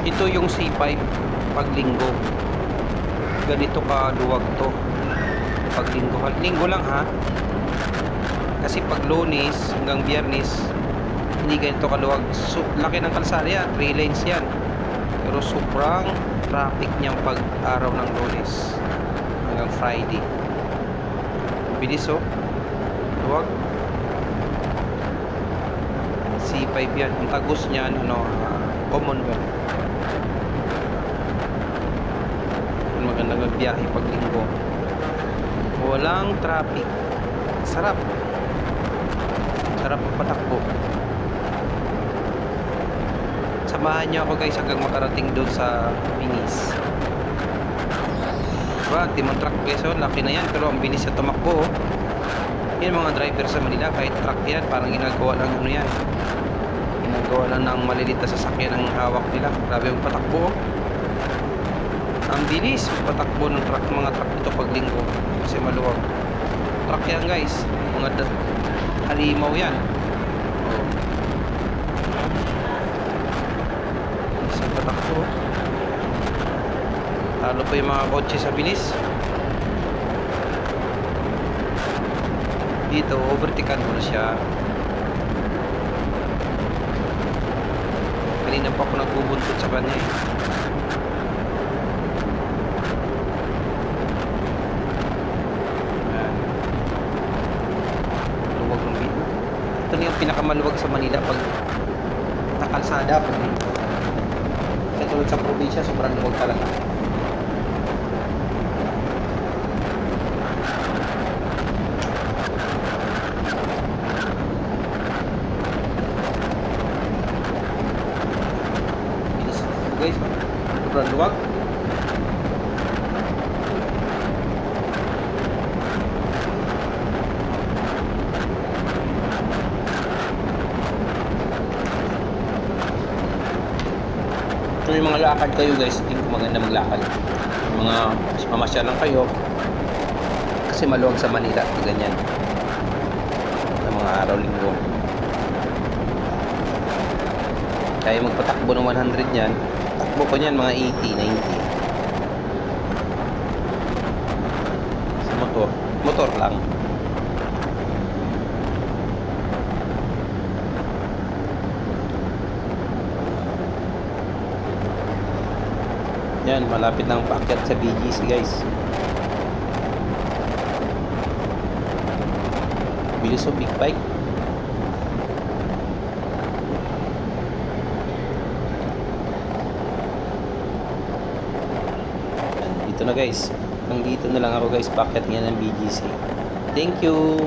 Ito yung C5 pag linggo. Ganito kaluwag to pag linggo. Linggo lang ha. Kasi pag Lunes hanggang Biyernes hindi ganito kaluwag. So, laki ng kalsada yan, 3 lanes yan. Pero sobrang traffic niyang pag araw ng Lunes hanggang Friday. Bilis oh. Luwag. C5 yan. Ang tagos niyan Commonwealth. Magandang magbiyahe pag linggo. Walang traffic. Sarap. Sarap ang patakbo. Samahan niyo ako guys hanggang makarating doon sa Binis. Diba? Timon truck guys oh. Laki na yan pero ang bilis sa tumakbo oh. Yan mga driver sa Manila. Kahit truck yan parang ginagawa lang ano yan. Ginagawa lang ng malilit na sasakyan ang hawak nila. Grabe yung patakbo oh. Ang bilis patakbo ng truck, mga truck ito pag linggo kasi maluwag. Truck yan guys, mga halimaw yan. Oh. Isang patakbo. Talo pa yung mga kotse sa bilis. Dito overtaken mo na siya. Kanina pa ako nagbubuntot sa kanya eh. Ito na yung pinakamaluwag sa Manila pag nakalsada pag dito. Kaya tulad sa probinsya sobrang luwag talaga. Guys, sobrang luwag. Kung yung mga lakad kayo guys, hindi ko maganda maglakad. Mga mamasya lang kayo kasi maluwag sa Manila ganyan sa mga araw linggo. Kaya magpatakbo ng 100 yan, takbo ko niyan mga 80, 90 sa motor lang. Yan, malapit ng paakyat sa BGC guys. Bilis o big bike. Yan, dito na guys. Hanggang dito na lang ako guys, paakyat nga ng BGC. Thank you.